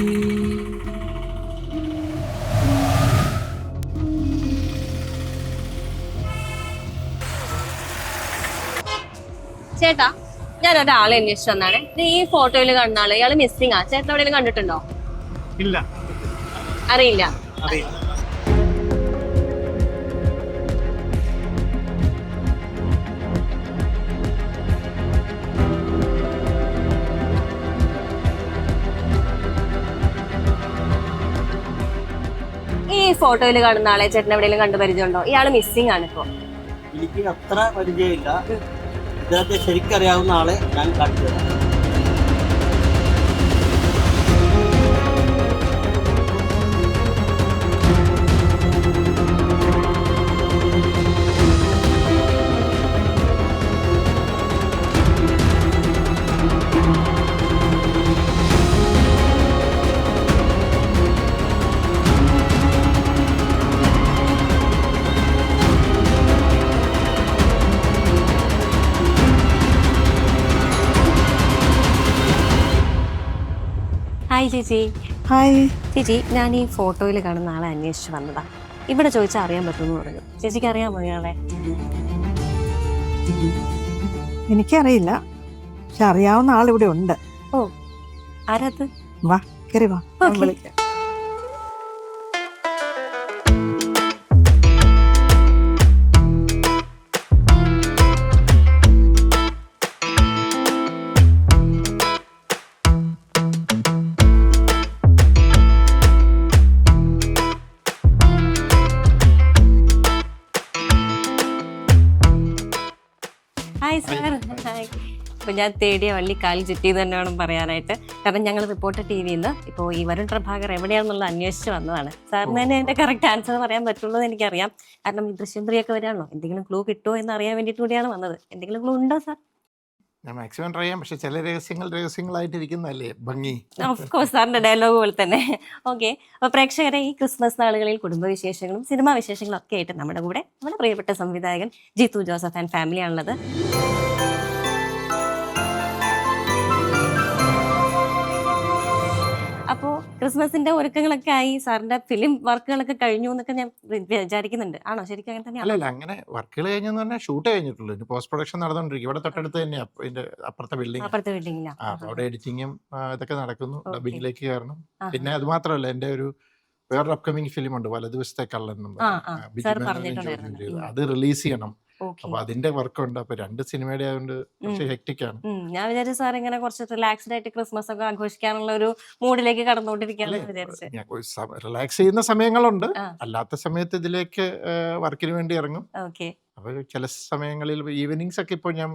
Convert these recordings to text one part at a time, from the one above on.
ചേട്ടാ, ഞാൻ ഒരാളെ അന്വേഷിച്ചു വന്നാണ്. ഈ ഫോട്ടോയിൽ കണ്ട ആള് ഇയാള് മിസ്സിംഗ് ആ. ചേട്ടൻ എവിടെയെങ്കിലും കണ്ടിട്ടുണ്ടോ? ഇല്ല, അറിയില്ല. അറിയില്ല. ഈ ഫോട്ടോയിൽ കാണുന്ന ആളെ ചേട്ടൻ എവിടെയെങ്കിലും കണ്ടു പരിചയമുണ്ടോ? ഇയാള് മിസ്സിംഗ് ആണ് ഇപ്പൊ. എനിക്ക് അത്ര പരിചയമില്ല. ഇദ്ദേഹത്തെ ശരിക്കറിയാവുന്ന ആളെ ഞാൻ കാണിച്ചുതരാം. ഹായ് ചേച്ചി. ഹായ്. ചേച്ചി, ഞാൻ ഈ ഫോട്ടോയിൽ കാണുന്ന ആളെ അന്വേഷിച്ച് വന്നതാ. ഇവിടെ ചോദിച്ചാൽ അറിയാൻ പറ്റുമെന്ന് പറഞ്ഞു. ചേച്ചിക്ക് അറിയാമോ ഇയാളെ? എനിക്കറിയില്ല, പക്ഷെ അറിയാവുന്ന ആൾ ഇവിടെ ഉണ്ട്. ഓ, ആരാത്? വാ, കയറി വാ, ഞാൻ Okay. വിളിക്കാം. Hi sir. ഹായ്. അപ്പോൾ ഞാൻ തേടിയ വള്ളി കാലിൽ ചുറ്റി തന്നെ വേണം പറയാനായിട്ട്. കാരണം ഞങ്ങൾ റിപ്പോർട്ടർ ടി വിയിൽ നിന്ന് ഇപ്പോൾ ഈ വരുൺ പ്രഭാകർ എവിടെയാണെന്നുള്ള അന്വേഷിച്ച് വന്നതാണ്. സാറിന് തന്നെ എൻ്റെ കറക്റ്റ് ആൻസർ പറയാൻ പറ്റുള്ളൂ എന്ന് എനിക്കറിയാം. കാരണം ഈ ദൃശ്യം 3 ഒക്കെ വരാണല്ലോ, എന്തെങ്കിലും ക്ലൂ കിട്ടുമോ എന്ന് അറിയാൻ വേണ്ടിയിട്ട് കൂടിയാണ് വന്നത്. എന്തെങ്കിലും ക്ലൂ ഉണ്ടോ സാർ? ഞാൻ മാക്സിമം ട്രൈ ചെയ്യാം, പക്ഷെ ചില രഹസ്യങ്ങളായിട്ടിരിക്കുന്നതല്ലേ ഭംഗി. ഓഫ് കോഴ്സ്, സാറിൻ്റെ ഡയലോഗ് പോലെ തന്നെ. ഓക്കെ, അപ്പോൾ പ്രേക്ഷകരെ ഈ ക്രിസ്മസ് നാളുകളിൽ കുടുംബവിശേഷങ്ങളും സിനിമാ വിശേഷങ്ങളും ഒക്കെ ആയിട്ട് നമ്മുടെ കൂടെ നമ്മുടെ പ്രിയപ്പെട്ട സംവിധായകൻ ജിത്തു ജോസഫ് ആൻഡ് ഫാമിലിയാണുള്ളത്. അപ്പോൾ ക്രിസ്മസിന്റെ ഒരുക്കങ്ങളൊക്കെ ആയി, സാറിന്റെ ഫിലിം വർക്കുകളൊക്കെ കഴിഞ്ഞു എന്നൊക്കെ ഞാൻ വിചാരിക്കുന്നുണ്ട്. ആണോ? ശരിക്കും അങ്ങനെ തന്നെയാണ്? അല്ലല്ല, അങ്ങനെ വർക്കുകൾ കഴിഞ്ഞെന്ന് പറഞ്ഞാൽ ഷൂട്ട് കഴിഞ്ഞിട്ടുള്ളൂ. ഇനി പോസ്റ്റ് പ്രൊഡക്ഷൻ നടന്നുകൊണ്ടിരിക്കും. ഇവിടെ തൊട്ടടുത്ത് തന്നെയാണ് ഇതിന്റെ അപ്പുറത്തെ ബിൽഡിംഗ്. അപ്പുറത്തെ ബിൽഡിങ്ങില്ല. അപ്പൊ അവിടെ എഡിറ്റിങ്ങും ഇതൊക്കെ നടക്കുന്നു. Okay. ഡബിങ്ങിലേക്ക് കയറണം. പിന്നെ അത് മാത്രമല്ല, എൻ്റെ ഒരു വേറൊരു അപ്കമിങ് ഫിലിം ഉണ്ട്, വലതുവശത്തെ കള്ളൻ എന്നും പറഞ്ഞ്. ബിജു സാർ മേനോനും പറഞ്ഞിട്ടുണ്ടായിരുന്നു. ജോർജും ചെയ്തത്. അത് റിലീസ് ചെയ്യണം. ഓക്കെ. അപ്പൊ അതിന്റെ വർക്കുണ്ട്. അപ്പൊ 2 സിനിമയുടെ ആയതുകൊണ്ട് കുറച്ച് ഹെക്ടിക്കാണ്. ഞാൻ വിചാരിച്ചു സാർ ഇങ്ങനെ കുറച്ച് റിലാക്സ്ഡ് ആയിട്ട് ക്രിസ്മസ് ഒക്കെ ആഘോഷിക്കാനുള്ള ഒരു മൂഡിലേക്ക് കടന്നുകൊണ്ടിരിക്കുകയാണെന്ന് വിചാരിച്ചത്. റിലാക്സ് ചെയ്യുന്ന സമയങ്ങളുണ്ട്, ആ. അല്ലാത്ത സമയത്ത് ഇതിലേക്ക് വർക്കിന് വേണ്ടി ഇറങ്ങും. ഓക്കെ. അപ്പോൾ ചില സമയങ്ങളിൽ ഈവനിങ്സ് ഒക്കെ ഇപ്പോൾ ഞാൻ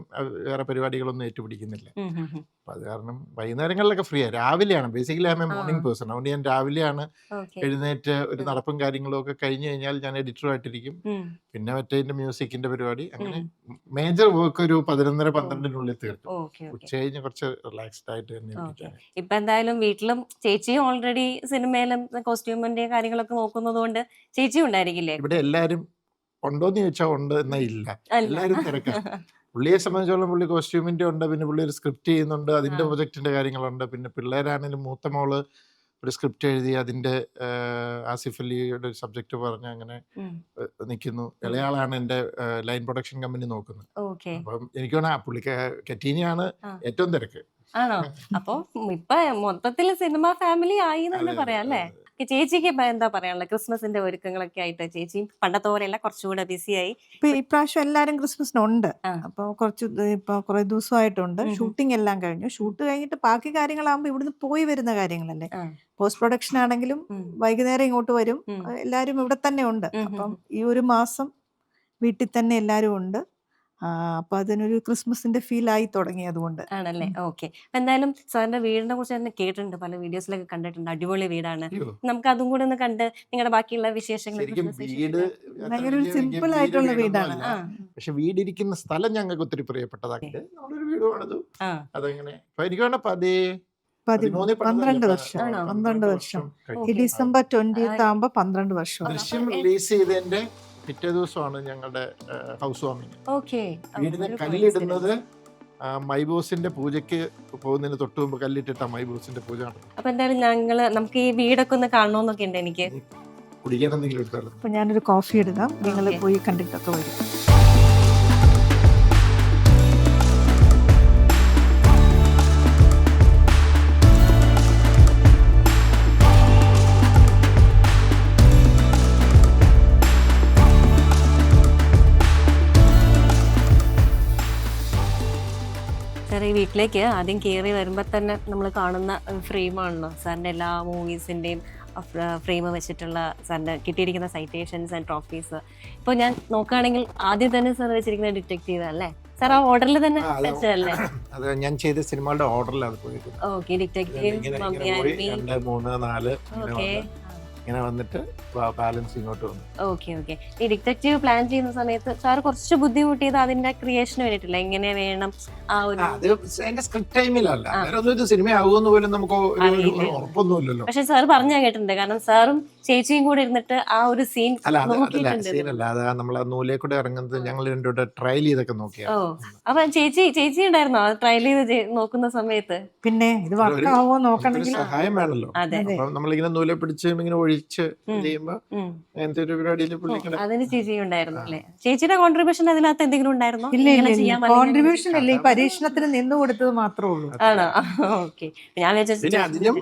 വേറെ പരിപാടികളൊന്നും ഏറ്റുപിടിക്കുന്നില്ല. അപ്പം അത് കാരണം വൈകുന്നേരങ്ങളിലൊക്കെ ഫ്രീ ആണ്. രാവിലെയാണ് basically I M A morning person. അതുകൊണ്ട് ഞാൻ രാവിലെയാണ് ഓക്കെ. എഴുന്നേറ്റ് ഒരു നടപ്പും കാര്യങ്ങളും ഒക്കെ കഴിഞ്ഞ് കഴിഞ്ഞാൽ ഞാൻ എഡിറ്ററുമായിട്ടിരിക്കും. പിന്നെ മറ്റേ മ്യൂസിക്കിന്റെ പരിപാടി, അങ്ങനെ മേജർ വർക്ക് ഒരു 11:30-12 തീർക്കും. ഓക്കെ. ഉച്ച കഴിഞ്ഞ് കുറച്ച് റിലാക്സ്ഡ് ആയിട്ട് തന്നെ ഇരിക്കാൻ. ഇപ്പൊ എന്തായാലും വീട്ടിലും ചേച്ചിയും ഓൾറെഡി സിനിമയിലും കോസ്റ്റ്യൂമിന്റെ കാര്യങ്ങളൊക്കെ നോക്കുന്നത് കൊണ്ട് ചേച്ചിയും ഉണ്ടായിരിക്കില്ലേ? ഇവിടെ എല്ലാവരും ഉണ്ടോന്ന് ചോദിച്ചാൽ ഉണ്ട് എന്നാ ഇല്ല, അല്ല. എല്ലാവരും തിരക്കാം. പുള്ളിയെ സംബന്ധിച്ചോളം പുള്ളി കോസ്റ്റ്യൂമിന്റെ ഉണ്ട്, പിന്നെ പുള്ളി ഒരു സ്ക്രിപ്റ്റ് ചെയ്യുന്നുണ്ട്, അതിന്റെ പ്രൊജക്ടിന്റെ കാര്യങ്ങളുണ്ട്. പിന്നെ പിള്ളേരാണെങ്കിലും മൂത്ത മോള് ഒരു സ്ക്രിപ്റ്റ് എഴുതി അതിന്റെ ആസിഫ് അലിയുടെ ഒരു സബ്ജക്ട് പറഞ്ഞ് അങ്ങനെ നിൽക്കുന്നു. ഇളയാളാണ് എൻ്റെ ലൈൻ പ്രൊഡക്ഷൻ കമ്പനി നോക്കുന്നത്. ഓക്കെ. അപ്പം എനിക്ക് തോന്നുന്നു പുള്ളിക്ക് കറ്റീനിയാണ് ഏറ്റവും തിരക്ക്. ആണോ? അപ്പൊ ഇപ്പൊ മൊത്തത്തിൽ സിനിമ ഫാമിലി ആയി എന്ന് തന്നെ പറയാം അല്ലേ? ചേച്ചിക്ക് ഇപ്പൊ എന്താ പറയാനുള്ളത്? ക്രിസ്മസിന്റെ ഒരുക്കങ്ങളൊക്കെ ആയിട്ട് ചേച്ചി പണ്ടത്തെ പോലെയല്ല, കുറച്ചുകൂടെ ബിസിയായി. ഇപ്പൊ ഇപ്രാവശ്യം എല്ലാരും ക്രിസ്മസിനുണ്ട്. ആ. അപ്പൊ ഇപ്പൊ കുറെ ദിവസമായിട്ടുണ്ട്. ഷൂട്ടിംഗ് എല്ലാം കഴിഞ്ഞു. ഷൂട്ട് കഴിഞ്ഞിട്ട് ബാക്കി കാര്യങ്ങളാകുമ്പോ ഇവിടുന്ന് പോയി വരുന്ന കാര്യങ്ങളല്ലേ. പോസ്റ്റ് പ്രൊഡക്ഷൻ ആണെങ്കിലും വൈകുന്നേരം ഇങ്ങോട്ട് വരും. എല്ലാരും ഇവിടെ തന്നെ ഉണ്ട്. അപ്പം ഈ ഒരു മാസം വീട്ടിൽ തന്നെ എല്ലാരും ഉണ്ട്. അപ്പൊ അതിനൊരു ക്രിസ്മസിന്റെ ഫീൽ ആയി തുടങ്ങി. അതുകൊണ്ട് ആണല്ലേ? ഓക്കെ. എന്തായാലും സാറിന്റെ വീടിനെ കുറിച്ച് തന്നെ കേട്ടിട്ടുണ്ട്, പല വീഡിയോസിലൊക്കെ കണ്ടിട്ടുണ്ട്. അടിപൊളി വീടാണ്. നമുക്ക് അതും കൂടെ ഒന്ന് കണ്ട് നിങ്ങളുടെ ബാക്കിയുള്ള വിശേഷങ്ങൾ. ശരിക്കും വീട് ഭയങ്കര ഒരു സിമ്പിൾ ആയിട്ടുള്ള വീടാണ്. പക്ഷെ വീടിരിക്കുന്ന സ്ഥലം ഞങ്ങൾക്ക് ഒത്തിരി പ്രിയപ്പെട്ടതാണ്. നമ്മളൊരു വീട് പണിതു. അതെങ്ങനെ എനിക്ക് വേണ്ട 12 വർഷം. 12 വർഷം. ഈ ഡിസംബർ 20th ആകുമ്പോ 12 വർഷം. ദൃശ്യം റിലീസ് ചെയ്തതിന്റെ പിറ്റേ ദിവസമാണ് ഞങ്ങളുടെ ഹൗസ് വാമിങ്. ഓക്കെ. വീടിന് കല്ലിടുന്നത് മൈബോസിന്റെ പൂജയ്ക്ക് പോകുന്നതിന് തൊട്ട് മുമ്പ് കല്ലിട്ടിട്ട മൈബോസിന്റെ പൂജ നടന്നു. അപ്പൊ എന്തായാലും നമുക്ക് ഈ വീടൊക്കെ ഒന്ന് കാണണമെന്നൊക്കെ ഉണ്ട് എനിക്ക്. കുടിക്കാൻ എന്തെങ്കിലും എടുത്താലും അപ്പൊ ഞാനൊരു കോഫി എടുക്കാം, നിങ്ങൾ Okay. പോയി കണ്ടിട്ടൊക്കെ വരും. സാർ ഈ വീട്ടിലേക്ക് ആദ്യം കയറി വരുമ്പോൾ തന്നെ നമ്മൾ കാണുന്ന ഫ്രെയിമാണല്ലോ സാറിൻ്റെ എല്ലാ മൂവീസിൻ്റെയും ഫ്രെയിം വെച്ചിട്ടുള്ള സാറിൻ്റെ കിട്ടിയിരിക്കുന്ന സൈറ്റേഷൻസ് ആൻഡ് ട്രോഫീസ്. ഇപ്പോൾ ഞാൻ നോക്കുകയാണെങ്കിൽ ആദ്യം തന്നെ സാർ വെച്ചിരിക്കുന്ന ഡിറ്റക്റ്റീവ് അല്ലേ സാർ? ആ ഓർഡറിൽ തന്നെ വെച്ചതല്ലേ? അത് ഞാൻ ചെയ്ത സിനിമകളുടെ ഓർഡറിൽ അത് പോയിട്ട് okay, detective, mummy and me. 2, 3, 4 okay ഇങ്ങനെ വന്നിട്ട് ബാലൻസ് ഇങ്ങോട്ട് വന്നു. Okay okay. ഈ ഡിറ്റക്റ്റീവ് പ്ലാൻ ചെയ്യുന്ന സമയത്ത് സാർ കുറച്ച് ബുദ്ധിമുട്ടിയത് അതിന്റെ ക്രിയേഷന് വേണ്ടിയിട്ടില്ല, എങ്ങനെ വേണം ആ ഒരു. അത് അതിന്റെ സ്ക്രിപ്റ്റ് ടൈമിലല്ല, വേറെ ഒന്നും ഇത് സിനിമയാകുമെന്ന് പോലും നമുക്ക് ഒരു ഉറപ്പൊന്നുമില്ലല്ലോ. പക്ഷെ സാർ പറഞ്ഞാൽ കേട്ടിട്ടുണ്ട്, കാരണം സാറും ചേച്ചിയും കൂടെ ഇരുന്നിട്ട് ആ ഒരു സീൻ അല്ല അതല്ല നോക്കിയിട്ടുണ്ട്. സീനല്ല, അത് നമ്മൾ ആ നൂലേ കൂടെ ഇറങ്ങുന്നത് ഞങ്ങൾ രണ്ടോട്ട് ട്രയൽ ചെയ്തൊക്കെ നോക്കിയാ. ഓ, അപ്പൊ ചേച്ചി ഉണ്ടായിരുന്നോ ട്രയൽ ചെയ്ത് നോക്കുന്ന സമയത്ത്? പിന്നെ ഇത് വർക്ക് ആവോ നോക്കണമെങ്കിൽ സഹായം വേണമല്ലോ. അതെ, അപ്പൊ നമ്മളിങ്ങനെ നൂലെ പിടിച്ച് ഇങ്ങനെ ഒഴിച്ച് ചെയ്യുമ്പോ അങ്ങനത്തെ ഒരു പരിപാടിയിൽ പുള്ളിങ്ങനെ അതിന് ചേച്ചി ഉണ്ടായിരുന്നു അല്ലേ? ചേച്ചിയുടെ കോൺട്രിബ്യൂഷൻ അതിനകത്ത് എന്തെങ്കിലും ഉണ്ടായിരുന്നോ? ഇല്ല ഇങ്ങനെ ഇല്ല ചെയ്യാൻ അല്ലെങ്കിൽ- കോൺട്രിബ്യൂഷൻ അല്ല, ഈ പരീക്ഷണത്തിന് നിന്ന് കൊടുത്തത് മാത്രമേ ഉള്ളൂ. ആണോ? ഓക്കെ. ഞാൻ പിന്നെ വിചാരിച്ചു അതിനും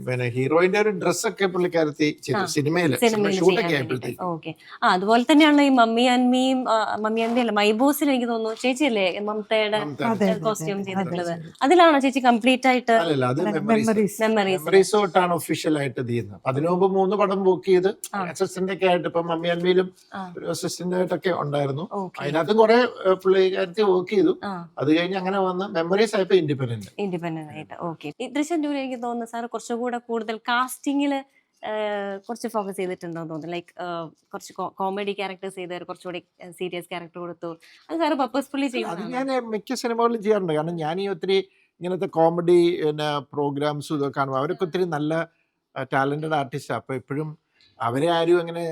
പിന്നെ ഹീറോയിന്റെ ഒരു ഡ്രസ്സൊക്കെ പുള്ളിക്കാരത്തി ചെയ്തു സിനിമയില് ഷൂട്ടൊക്കെ ആയപ്പോഴത്തേക്ക്. ഓക്കെ. അതുപോലെ തന്നെയാണല്ലോ ഈ മമ്മി ആൻഡ് മീയും മമ്മി ആൻഡ് അല്ല മൈബോസിൽ എനിക്ക് തോന്നുന്നു ചേച്ചിയല്ലേ മമതയുടെ അതെ, കോസ്റ്റ്യൂം അതെ, ചെയ്തിട്ടുള്ളത്. അതെ. അതിലാണോ ചേച്ചി കംപ്ലീറ്റ് ആയിട്ട് അല്ലല്ല, അത് മെമ്മറീസ് മെമ്മറീസ്? തൊട്ടാണ് ഒഫീഷ്യൽ ആയിട്ട് ചെയ്യുന്നത്. അതിനു മുമ്പ് 3 പടം ബുക്ക് ചെയ്ത് അസിസ്റ്റന്റ് ഒക്കെ ആയിട്ട്, ഇപ്പൊ മമ്മി അൻവിയിലും ഒരു അസിസ്റ്റന്റ് ആയിട്ടൊക്കെ ഉണ്ടായിരുന്നു. അതിനകത്തും കുറെ പുള്ളിക്കാരത്തി വർക്ക് ചെയ്തു. അത് കഴിഞ്ഞ് അങ്ങനെ വന്ന് മെമ്മറീസ് ആയപ്പോ ഇൻഡിപെൻഡന്റ് ആയിട്ട്. ഓക്കെ. ഈ ദൃശ്യം 2 എനിക്ക് തോന്നുന്നു സാർ കുറച്ചുകൂടെ കൂടുതൽ കാസ്റ്റിംഗില് കുറച്ച് ഫോക്കസ് ചെയ്തിട്ടുണ്ടോ തോന്നുന്നു. ലൈക്ക് കുറച്ച് കോമഡി ക്യാരക്ടേഴ്സ് ചെയ്തവർ കുറച്ചുകൂടി സീരിയസ് ക്യാരക്ടർ കൊടുത്തു. അത് സാറ് പർപ്പസ്ഫുള്ളി അത് ചെയ്യുന്നതാണ്. ഞാൻ മിക്ക സിനിമകളിലും ചെയ്യാറുണ്ട്. കാരണം ഞാൻ ഈ ഒത്തിരി ഇങ്ങനത്തെ കോമഡി പിന്നെ പ്രോഗ്രാംസും ഇതൊക്കെ കാണുമ്പോൾ അവരൊക്കെ ഒത്തിരി നല്ല ടാലന്റഡ് ആർട്ടിസ്റ്റാണ്. അപ്പൊ എപ്പോഴും അവരെ ആരും അങ്ങനെ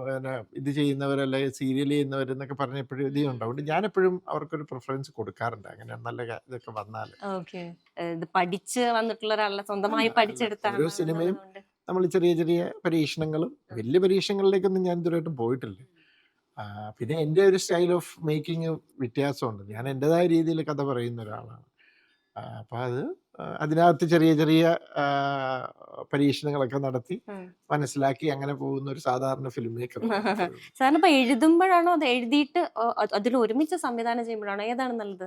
പിന്നെ ഇത് ചെയ്യുന്നവരല്ല, സീരിയൽ ചെയ്യുന്നവരെന്നൊക്കെ പറഞ്ഞ എപ്പോഴും ഇതുണ്ട്. അതുകൊണ്ട് ഞാൻ എപ്പോഴും അവർക്കൊരു പ്രിഫറൻസ് കൊടുക്കാറുണ്ട്, അങ്ങനെ നല്ല ഇതൊക്കെ വന്നാൽ. ഓക്കെ. ഇത് പഠിച്ച് വന്നിട്ടുള്ള ഒരാളെ സ്വന്തമായി പഠിച്ചെടുത്താണ്. ഓരോ സിനിമയും നമ്മൾ ചെറിയ ചെറിയ പരീക്ഷണങ്ങളും, വലിയ പരീക്ഷണങ്ങളിലേക്കൊന്നും ഞാൻ ഇതുവരെയായിട്ടും പോയിട്ടില്ല. പിന്നെ എൻ്റെ ഒരു സ്റ്റൈൽ ഓഫ് മേക്കിംഗ് വ്യത്യാസമുണ്ട്. ഞാൻ എൻ്റെതായ രീതിയിൽ കഥ പറയുന്ന ഒരാളാണ്. അപ്പം അത് അതിനകത്ത് ചെറിയ ചെറിയ പരീക്ഷണങ്ങളൊക്കെ നടത്തി മനസ്സിലാക്കി അങ്ങനെ പോകുന്ന ഒരു സാധാരണ ഫിലിം മേക്കർ. സാറിന് ഇപ്പൊ എഴുതുമ്പോഴാണോ അത് എഴുതിയിട്ട് അതിൽ ഒരുമിച്ച് സംവിധാനം ചെയ്യുമ്പോഴാണോ ഏതാണ് നല്ലത്?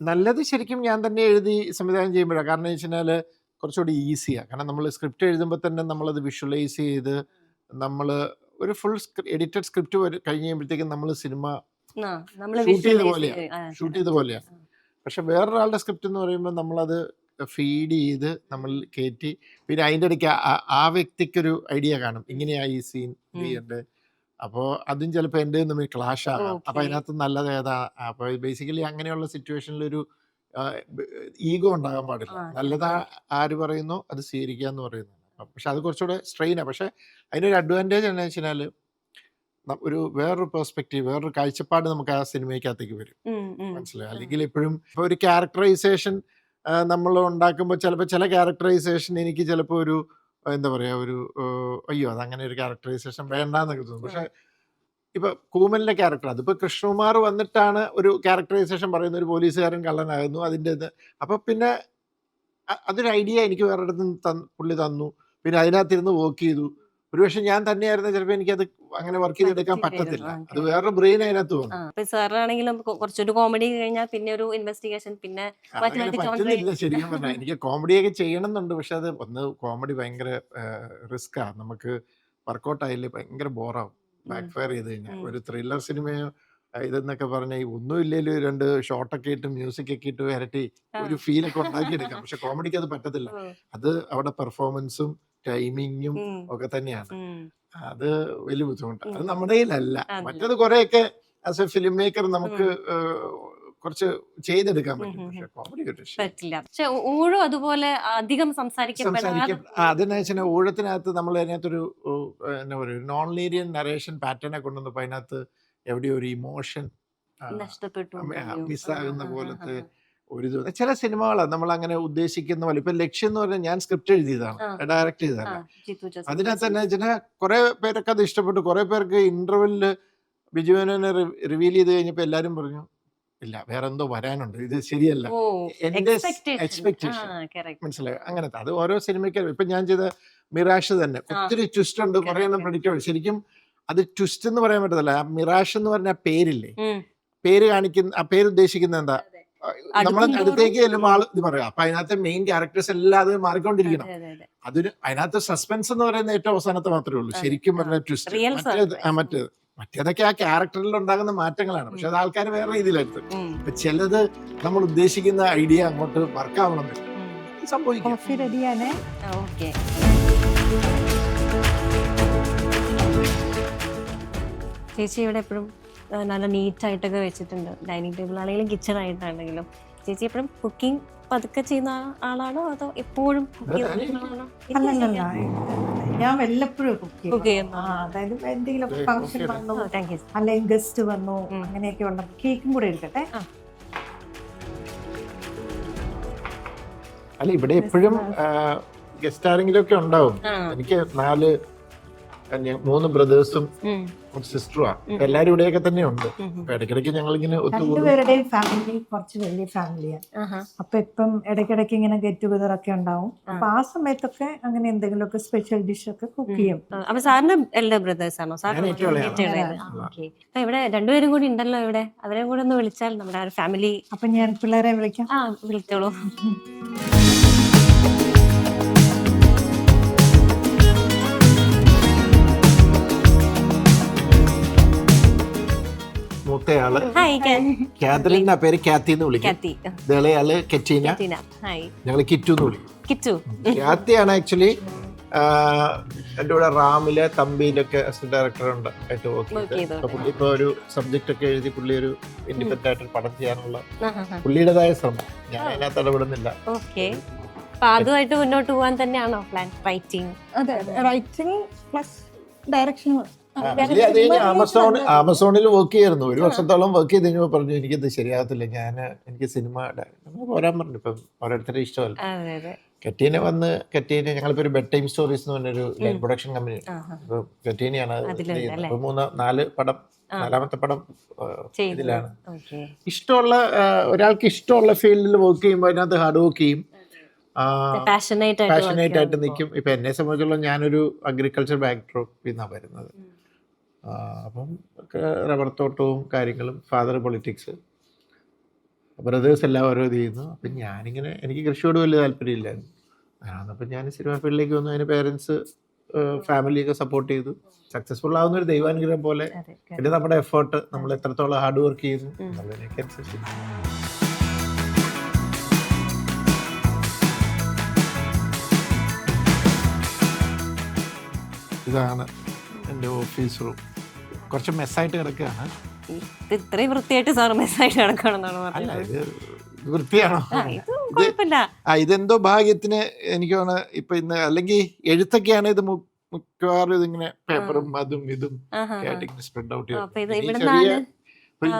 നല്ലത് ശരിക്കും ഞാൻ തന്നെ എഴുതി സംവിധാനം ചെയ്യുമ്പോഴാണ്. കാരണം എന്ന് വെച്ച് കഴിഞ്ഞാൽ കുറച്ചുകൂടി ഈസിയാണ്. കാരണം നമ്മൾ സ്ക്രിപ്റ്റ് എഴുതുമ്പോൾ തന്നെ നമ്മളത് വിഷ്വലൈസ് ചെയ്ത് നമ്മൾ ഒരു ഫുൾ എഡിറ്റഡ് സ്ക്രിപ്റ്റ് കഴിഞ്ഞ് കഴിയുമ്പോഴത്തേക്കും നമ്മൾ സിനിമ ഷൂട്ട് ചെയ്ത പോലെയാണ്. പക്ഷെ വേറൊരാളുടെ സ്ക്രിപ്റ്റ് എന്ന് പറയുമ്പോൾ നമ്മളത് ഫീഡ് ചെയ്ത് നമ്മൾ കയറ്റി, പിന്നെ അതിൻ്റെ ഇടയ്ക്ക് ആ വ്യക്തിക്കൊരു ഐഡിയ കാണും, ഇങ്ങനെയാ ഈ സീൻ ചെയ്യേണ്ടത്. അപ്പോൾ അതും ചിലപ്പോൾ എൻ്റെ തമ്മിൽ ക്ലാഷ് ആകാം. അപ്പോൾ അതിനകത്ത് നല്ലത് ഏതാ? അപ്പോൾ ബേസിക്കലി അങ്ങനെയുള്ള സിറ്റുവേഷനിൽ ഒരു ഈഗോ ഉണ്ടാകാൻ പാടില്ല. നല്ലതാ ആര് പറയുന്നു അത് സ്വീകരിക്കുക എന്ന് പറയുന്നത്. പക്ഷെ അത് കുറച്ചുകൂടെ സ്ട്രെയിനാണ്. പക്ഷെ അതിനൊരു അഡ്വാൻറ്റേജ് എന്താണെന്ന് വെച്ച് കഴിഞ്ഞാൽ ഒരു വേറൊരു പെർസ്പെക്റ്റീവ്, വേറൊരു കാഴ്ചപ്പാട് നമുക്ക് ആ സിനിമയ്ക്കകത്തേക്ക് വരും. മനസ്സിലായി? അല്ലെങ്കിൽ എപ്പോഴും ഇപ്പോൾ ഒരു ക്യാരക്ടറൈസേഷൻ നമ്മൾ ഉണ്ടാക്കുമ്പോൾ ചിലപ്പോൾ ചില ക്യാരക്ടറൈസേഷൻ എനിക്ക് ചിലപ്പോൾ ഒരു എന്താ പറയുക, ഒരു അയ്യോ അതങ്ങനെ ഒരു ക്യാരക്ടറൈസേഷൻ വേണ്ടാന്നൊക്കെ തോന്നും. പക്ഷെ ഇപ്പൊ കൂമലിന്റെ ക്യാരക്ടർ, അതിപ്പോ കൃഷ്ണകുമാർ വന്നിട്ടാണ് ഒരു ക്യാരക്ടറൈസേഷൻ പറയുന്ന, ഒരു പോലീസുകാരൻ കള്ളനാകുന്നു അതിൻ്റെ ഇത്. അപ്പൊ പിന്നെ അതൊരു ഐഡിയ എനിക്ക് വേറെ ഇടത്ത് പുള്ളി തന്നു, പിന്നെ അതിനകത്തിരുന്ന് വർക്ക് ചെയ്തു. ഒരുപക്ഷെ ഞാൻ തന്നെയായിരുന്നു ചിലപ്പോൾ എനിക്കത് അങ്ങനെ വർക്ക് ചെയ്തെടുക്കാൻ പറ്റത്തില്ല. അത് വേറൊരു ബ്രെയിൻ അതിനകത്ത് വന്നു. സാറാണെങ്കിലും കുറച്ചൊരു കോമഡി കഴിഞ്ഞാൽ പിന്നെ ഒരു ഇൻവെസ്റ്റിഗേഷൻ, പിന്നെ പറ്റുന്നില്ല ശരിക്കും പറഞ്ഞാൽ. എനിക്ക് കോമഡിയൊക്കെ ചെയ്യണം എന്നുണ്ട്. പക്ഷെ അത് ഒന്ന് കോമഡി ഭയങ്കര റിസ്ക്കാണ്. നമുക്ക് വർക്കൗട്ട് ആയില്ലേ ഭയങ്കര ബോറാവും, ബാക്ക് ഫയർ ചെയ്ത് കഴിഞ്ഞാൽ. ഒരു ത്രില്ലർ സിനിമയോ ഇതെന്നൊക്കെ പറഞ്ഞാൽ ഒന്നുമില്ലേലും 2 ഷോട്ടൊക്കെ ഇട്ട് മ്യൂസിക് ഒക്കെ ഇട്ട് വരട്ടി ഒരു ഫീലൊക്കെ ഉണ്ടാക്കിയെടുക്കാം. പക്ഷെ കോമഡിക്ക് അത് പറ്റത്തില്ല. അത് അവിടെ പെർഫോമൻസും ടൈമിങ്ങും ഒക്കെ തന്നെയാണ്. അത് വലിയ ബുദ്ധിമുട്ടാണ്. അത് നമ്മുടെ കയ്യിലല്ല. മറ്റത് കുറെയൊക്കെ ആസ് എ ഫിലിം മേക്കർ നമുക്ക് കുറച്ച് ചെയ്തെടുക്കാൻ പറ്റും. പക്ഷെ കോമഡി പറ്റില്ല. പക്ഷെ ഊഴം അതുപോലെ അധികം അതെന്ന് വെച്ചാൽ ഊഴത്തിനകത്ത് നമ്മൾ അതിനകത്തൊരു എന്താ പറയുക, നോൺ ലീനിയർ നരേഷൻ പാറ്റേണെ കൊണ്ടുവന്നപ്പോൾ അതിനകത്ത് എവിടെയോ ഒരു ഇമോഷൻ നഷ്ടപ്പെട്ടു മിസ്സാകുന്ന പോലത്തെ ഒരു ചില സിനിമകളാണ് നമ്മൾ അങ്ങനെ ഉദ്ദേശിക്കുന്ന പോലെ. ഇപ്പൊ ലക്ഷ്യം എന്ന് പറഞ്ഞാൽ ഞാൻ സ്ക്രിപ്റ്റ് എഴുതിയതാണ്, ഡയറക്റ്റ് ചെയ്തതാണ്. അതിനകത്ത് തന്നെ വെച്ചാൽ കുറെ പേരൊക്കെ അത് ഇഷ്ടപ്പെട്ടു. കുറെ പേർക്ക് ഇന്റർവെല്ലില് ബിജുവിനെ റിവീൽ ചെയ്ത് കഴിഞ്ഞപ്പോ എല്ലാരും പറഞ്ഞു ഇല്ല വേറെ എന്തോ വരാനുണ്ട്, ഇത് ശരിയല്ല, എന്റെ എക്സ്പെക്ടേഷൻ മനസ്സിലായോ. അങ്ങനത്തെ അത് ഓരോ സിനിമയ്ക്ക്. ഇപ്പൊ ഞാൻ ചെയ്ത മിറാഷ് തന്നെ ഒത്തിരി ട്വിസ്റ്റ് ഉണ്ട്, കുറെ എണ്ണം പ്രെഡിക്റ്റ്. ശരിക്കും അത് ട്വിസ്റ്റ് എന്ന് പറയാൻ പറ്റത്തില്ല. ആ മിറാഷ് എന്ന് പറഞ്ഞ പേരില്ലേ, പേര് കാണിക്കുന്ന ആ പേര് ഉദ്ദേശിക്കുന്ന എന്താ, നമ്മളെ അടുത്തേക്ക് ചെല്ലുമ്പോൾ ആള് ഇത് പറയാം. അപ്പൊ അതിനകത്ത് മെയിൻ ക്യാരക്ടേഴ്സ് എല്ലാം അത് മാറിക്കൊണ്ടിരിക്കണം. അതിനകത്ത് സസ്പെൻസ് എന്ന് പറയുന്ന ഏറ്റവും അവസാനത്തെ മാത്രമേ ഉള്ളൂ ശരിക്കും പറഞ്ഞ ട്വിസ്റ്റ്. മറ്റേതൊക്കെ ആ ക്യാരക്ടറിൽ ഉണ്ടാകുന്ന മാറ്റങ്ങളാണ്. പക്ഷെ അത് ആൾക്കാർ വേറെ രീതിയിലെടുത്ത്. ഇപ്പൊ ചിലത് നമ്മൾ ഉദ്ദേശിക്കുന്ന ഐഡിയ അങ്ങോട്ട് വർക്കാവണം സംഭവിക്കും. ചേച്ചി ഇവിടെ എപ്പോഴും നല്ല നീറ്റായിട്ടൊക്കെ വെച്ചിട്ടുണ്ട്. ഡൈനിങ് ടേബിൾ ആണെങ്കിലും കിച്ചൺ ആയിട്ടാണെങ്കിലും. ചേച്ചി എപ്പോഴും കുക്കിംഗ് പതുക്കെ ചെയ്യുന്ന ആളാണോ അതോ എപ്പോഴും അല്ലല്ല, ഞാൻ വല്ലപ്പോഴും കുക്ക് ചെയ്യുന്നു. അതായത് എന്തെങ്കിലും ഫംഗ്ഷൻ വന്നു അല്ലെങ്കിൽ ഗസ്റ്റ് വന്നു അങ്ങനെയൊക്കെ ഉള്ള കേക്കും കൂടെ എടുക്കട്ടെ. അല്ല ഇവിടെ എപ്പോഴും ഗസ്റ്റ് ആരെങ്കിലും ഒക്കെ ഉണ്ടാവും. എനിക്ക് 3 ബ്രദേഴ്സും ഒരു സിസ്റ്ററുമാണ്. എല്ലാരും ഇവിടെയൊക്കെ തന്നെ ഉണ്ട്. ഇടയ്ക്കിടയ്ക്ക് ഞങ്ങളിങ്ങനെ രണ്ടുപേരുടെയും ഫാമിലി കുറച്ച് വലിയ ഫാമിലിയാണ്. അപ്പൊ ഇപ്പം ഇടയ്ക്കിടയ്ക്ക് ഇങ്ങനെ ഗെറ്റ് ടുഗദർ ഒക്കെ ഉണ്ടാവും. അപ്പൊ ആ സമയത്തൊക്കെ അങ്ങനെ എന്തെങ്കിലുമൊക്കെ സ്പെഷ്യൽ ഡിഷ് ഒക്കെ കുക്ക് ചെയ്യും. അപ്പൊ സാറിന്റെ എല്ലാ ബ്രദേഴ്സ് ആണോ സാർ? ഇവിടെ രണ്ടുപേരും കൂടി ഉണ്ടല്ലോ ഇവിടെ, അവരെ കൂടെ ഒന്ന് വിളിച്ചാൽ നമ്മുടെ ആ ഒരു ഫാമിലി. അപ്പൊ ഞാൻ പിള്ളേരെ വിളിക്കാം. വിളിച്ചോളൂ. മൂത്തയാള് കാതറിൻ, ആ പേര് കാത്തി എന്ന് വിളിക്കും. ഇളയാള് കെറ്റീന, ഞങ്ങള് കിറ്റു എന്ന് വിളിക്കും. കാത്തിയാണ് ആക്ച്വലി എന്റെ കൂടെ റാമിലെ തമ്പിയിലൊക്കെ അസിസ്റ്റന്റ് ഡയറക്ടർ ഉണ്ട് ആയിട്ട് വർക്ക് ചെയ്തത്. പുള്ളി ഇപ്പൊ ഒരു സബ്ജക്ട് ഒക്കെ എഴുതി പുള്ളി ഒരു ഇൻഡിപെൻഡന്റ് ആയിട്ട് പടം ചെയ്യാനുള്ള പുള്ളിയുടേതായ ശ്രമം. ഞാൻ അതിനകത്ത് ഇടപെടുന്നില്ല. അതുമായിട്ട് മുന്നോട്ട് പോകാൻ തന്നെയാണോ പ്ലാൻ? Writing plus direction. ആമസോണിൽ വർക്ക് ചെയ്യായിരുന്നു. 1 വർഷത്തോളം വർക്ക് ചെയ്ത് കഴിഞ്ഞപ്പോൾ പറഞ്ഞു എനിക്കിത് ശരിയാകത്തില്ല, എനിക്ക് സിനിമ പോരാൻ പറഞ്ഞു. ഇപ്പം ഓരോരുത്തരുടെ ഇഷ്ടമല്ല. കെറ്റീനെ ഞങ്ങളിപ്പോ ഒരു ബെഡ് ടൈം സ്റ്റോറീസ് എന്ന് പറഞ്ഞൊരു ലൈറ്റ് പ്രൊഡക്ഷൻ കമ്പനി. അപ്പൊ കെറ്റീനെയാണ് 4 പടം, 4ാമത്തെ പടം ഇതിലാണ്. ഇഷ്ടമുള്ള ഒരാൾക്ക് ഇഷ്ടമുള്ള ഫീൽഡിൽ വർക്ക് ചെയ്യുമ്പോൾ അതിനകത്ത് ഹാർഡ് വർക്ക് ചെയ്യും, പാഷനേറ്റ് ആയിട്ട് നിൽക്കും. ഇപ്പൊ എന്നെ സംബന്ധിച്ചുള്ള ഞാനൊരു അഗ്രികൾച്ചർ ബാക്ക്ഡ്രോപ്പിൽ നിന്നാണ് വരുന്നത്. അപ്പം റബ്ബർ തോട്ടവും കാര്യങ്ങളും, ഫാദർ പൊളിറ്റിക്സ്, ബ്രദേഴ്സ് എല്ലാം ഓരോ ഇത് ചെയ്യുന്നു. അപ്പം ഞാനിങ്ങനെ എനിക്ക് കൃഷിയോട് വലിയ താല്പര്യമില്ലായിരുന്നു. അപ്പം ഞാൻ സിനിമ ഫീൽഡിലേക്ക് വന്നു. അതിന് പേരൻസ് ഫാമിലിയൊക്കെ സപ്പോർട്ട് ചെയ്തു. സക്സസ്ഫുൾ ആവുന്ന ഒരു ദൈവാനുഗ്രഹം പോലെ. പിന്നെ നമ്മുടെ എഫേർട്ട്, നമ്മൾ എത്രത്തോളം ഹാർഡ് വർക്ക് ചെയ്യുന്നു എന്നുള്ളതിനൊക്കെ അനുസരിച്ച്. ഇതാണ് എൻ്റെ ഓഫീസ് റൂം. കുറച്ച് മെസ്സായിട്ട് കിടക്കുകയാണ്. ഇത്രയും വൃത്തിയായിട്ട് സാർ മെസ്സായിട്ട് കിടക്കുകയാണെന്നാണ് പറഞ്ഞത്. അല്ല, ഇത് വൃത്തിയാണോ? ഇതെന്തോ ഭാഗ്യത്തിന് എനിക്ക് തോന്നുന്നു ഇപ്പൊ ഇന്ന്, അല്ലെങ്കിൽ എഴുത്തൊക്കെയാണ് ഇത് മിക്കവാറും ഇതിങ്ങനെ പേപ്പറും അതും ഇതും സ്പ്രെഡ് ഔട്ട് ചെയ്യും.